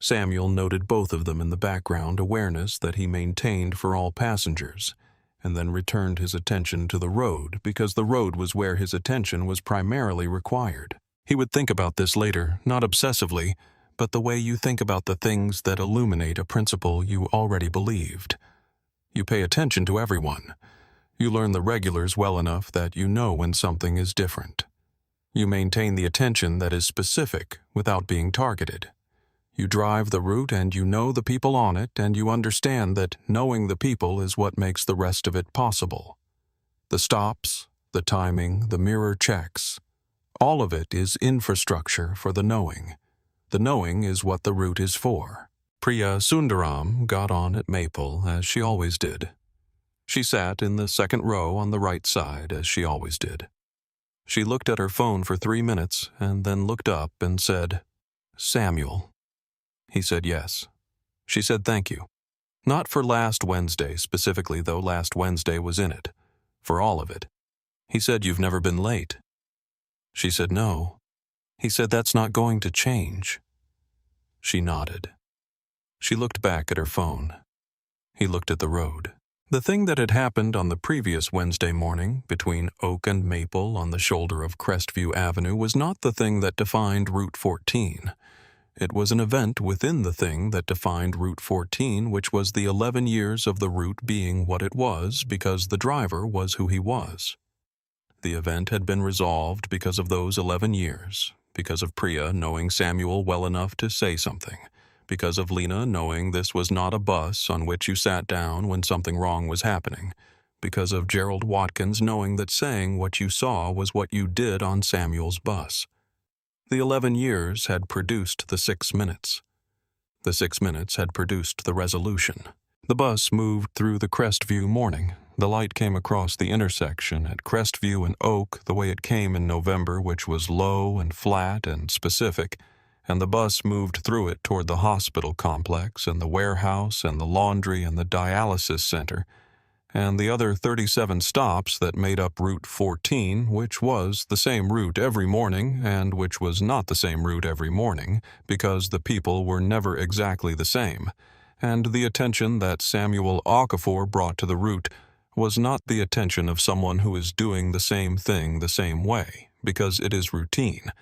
Samuel noted both of them in the background awareness that he maintained for all passengers, and then returned his attention to the road because the road was where his attention was primarily required. He would think about this later, not obsessively, but the way you think about the things that illuminate a principle you already believed. You pay attention to everyone. You learn the regulars well enough that you know when something is different. You maintain the attention that is specific without being targeted. You drive the route and you know the people on it, and you understand that knowing the people is what makes the rest of it possible. The stops, the timing, the mirror checks, all of it is infrastructure for the knowing. The knowing is what the route is for. Priya Sundaram got on at Maple as she always did. She sat in the second row on the right side as she always did. She looked at her phone for 3 minutes and then looked up and said, "Samuel." He said yes. She said thank you. Not for last Wednesday specifically, though last Wednesday was in it. For all of it. He said, "You've never been late." She said, "No." He said, "That's not going to change." She nodded. She looked back at her phone. He looked at the road. The thing that had happened on the previous Wednesday morning between Oak and Maple on the shoulder of Crestview Avenue was not the thing that defined Route 14. It was an event within the thing that defined Route 14, which was the 11 years of the route being what it was because the driver was who he was. The event had been resolved because of those 11 years, because of Priya knowing Samuel well enough to say something, because of Lena knowing this was not a bus on which you sat down when something wrong was happening, because of Gerald Watkins knowing that saying what you saw was what you did on Samuel's bus. The 11 years had produced the 6 minutes. The 6 minutes had produced the resolution. The bus moved through the Crestview morning. The light came across the intersection at Crestview and Oak the way it came in November, which was low and flat and specific, and the bus moved through it toward the hospital complex and the warehouse and the laundry and the dialysis center, and the other 37 stops that made up Route 14, which was the same route every morning and which was not the same route every morning because the people were never exactly the same, and the attention that Samuel Okafor brought to the route was not the attention of someone who is doing the same thing the same way, because it is routine,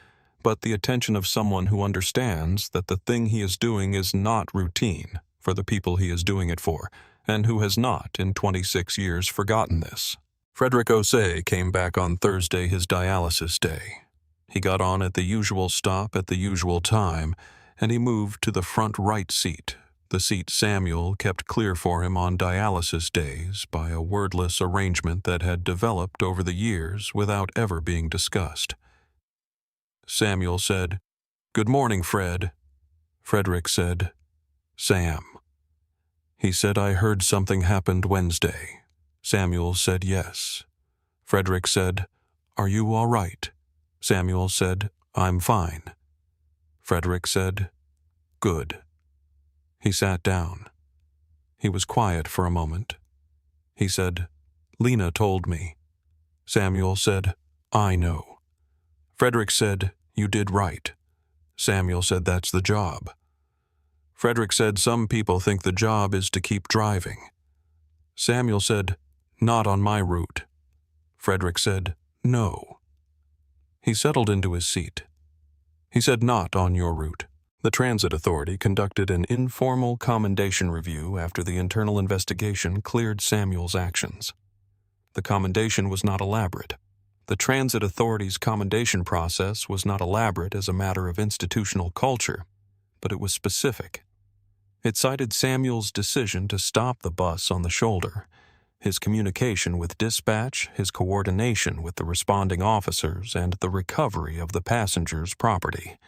but the attention of someone who understands that the thing he is doing is not routine for the people he is doing it for, and who has not, in 26 years, forgotten this. Frederick Osei came back on Thursday, his dialysis day. He got on at the usual stop at the usual time, and he moved to the front right seat, the seat Samuel kept clear for him on dialysis days by a wordless arrangement that had developed over the years without ever being discussed. Samuel said, "Good morning, Fred." Frederick said, "Sam." He said, "I heard something happened Wednesday." Samuel said, "Yes." Frederick said, "Are you all right?" Samuel said, "I'm fine." Frederick said, "Good." He sat down. He was quiet for a moment. He said, "Lena told me." Samuel said, "I know." Frederick said, "You did right." Samuel said, "That's the job." Frederick said, "Some people think the job is to keep driving." Samuel said, "Not on my route." Frederick said, "No." He settled into his seat. He said, "Not on your route." The Transit Authority conducted an informal commendation review after the internal investigation cleared Samuel's actions. The commendation was not elaborate. The Transit Authority's commendation process was not elaborate as a matter of institutional culture, but it was specific. It cited Samuel's decision to stop the bus on the shoulder, his communication with dispatch, his coordination with the responding officers, and the recovery of the passenger's property.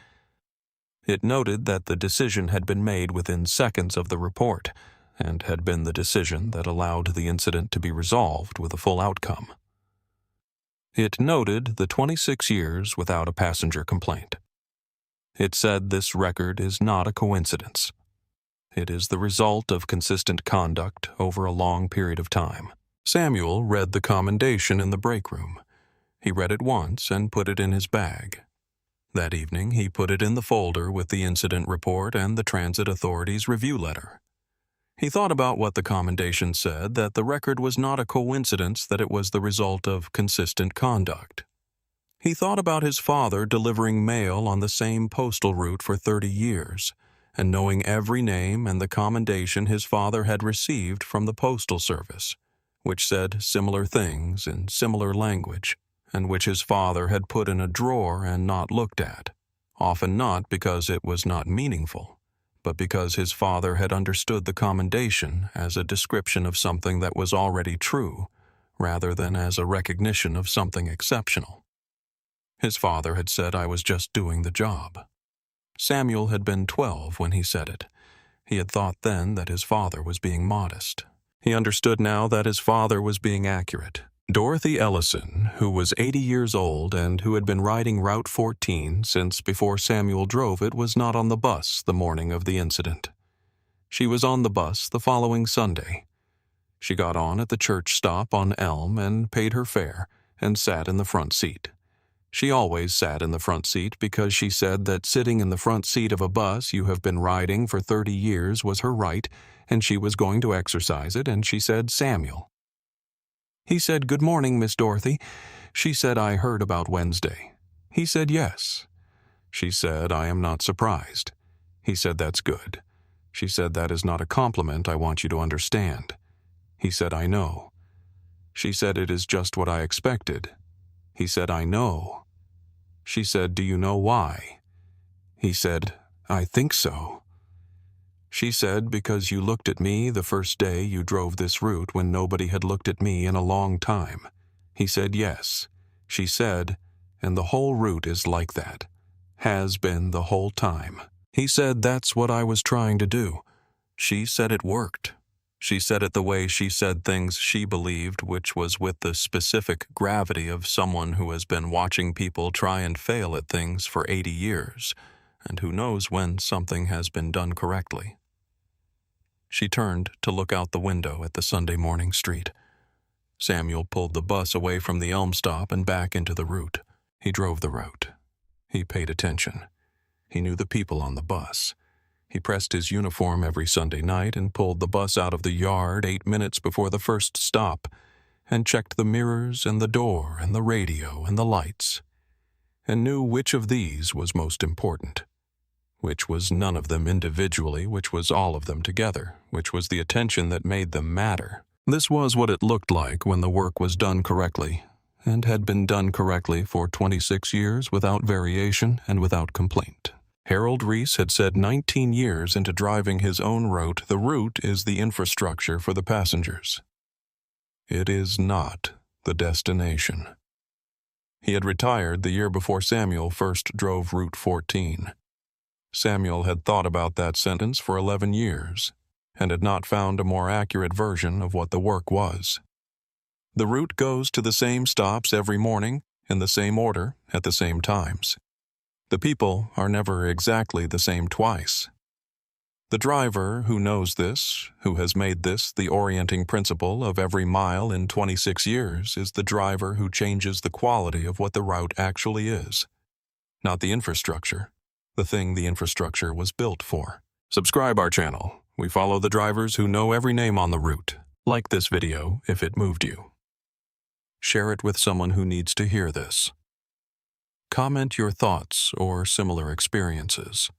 It noted that the decision had been made within seconds of the report, and had been the decision that allowed the incident to be resolved with a full outcome. It noted the 26 years without a passenger complaint. It said this record is not a coincidence. It is the result of consistent conduct over a long period of time. Samuel read the commendation in the break room. He read it once and put it in his bag. That evening, he put it in the folder with the incident report and the Transit Authority's review letter. He thought about what the commendation said, that the record was not a coincidence, that it was the result of consistent conduct. He thought about his father delivering mail on the same postal route for 30 years, and knowing every name and the commendation his father had received from the Postal Service, which said similar things in similar language, and which his father had put in a drawer and not looked at, often not because it was not meaningful, but because his father had understood the commendation as a description of something that was already true, rather than as a recognition of something exceptional. His father had said, "I was just doing the job." Samuel had been 12 when he said it. He had thought then that his father was being modest. He understood now that his father was being accurate. Dorothy Ellison, who was 80 years old and who had been riding Route 14 since before Samuel drove it, was not on the bus the morning of the incident. She was on the bus the following Sunday. She got on at the church stop on Elm and paid her fare and sat in the front seat. She always sat in the front seat because she said that sitting in the front seat of a bus you have been riding for 30 years was her right, and she was going to exercise it, and she said, "Samuel." He said, "Good morning, Miss Dorothy." She said, "I heard about Wednesday." He said, "Yes." She said, "I am not surprised." He said, "That's good." She said, "That is not a compliment, I want you to understand." He said, "I know." She said, "It is just what I expected." He said, "I know." She said, "Do you know why?" He said, "I think so." She said, "Because you looked at me the first day you drove this route when nobody had looked at me in a long time." He said, "Yes." She said, "And the whole route is like that. Has been the whole time." He said, "That's what I was trying to do." She said it worked. She said it the way she said things she believed, which was with the specific gravity of someone who has been watching people try and fail at things for 80 years, and who knows when something has been done correctly. She turned to look out the window at the Sunday morning street. Samuel pulled the bus away from the Elm stop and back into the route. He drove the route. He paid attention. He knew the people on the bus. He pressed his uniform every Sunday night and pulled the bus out of the yard 8 minutes before the first stop and checked the mirrors and the door and the radio and the lights and knew which of these was most important, which was none of them individually, which was all of them together, which was the attention that made them matter. This was what it looked like when the work was done correctly and had been done correctly for 26 years without variation and without complaint. Harold Reese had said 19 years into driving his own route, the route is the infrastructure for the passengers. It is not the destination. He had retired the year before Samuel first drove Route 14. Samuel had thought about that sentence for 11 years and had not found a more accurate version of what the work was. The route goes to the same stops every morning, in the same order, at the same times. The people are never exactly the same twice. The driver who knows this, who has made this the orienting principle of every mile in 26 years, is the driver who changes the quality of what the route actually is, not the infrastructure, the thing the infrastructure was built for. Subscribe our channel. We follow the drivers who know every name on the route. Like this video if it moved you. Share it with someone who needs to hear this. Comment your thoughts or similar experiences.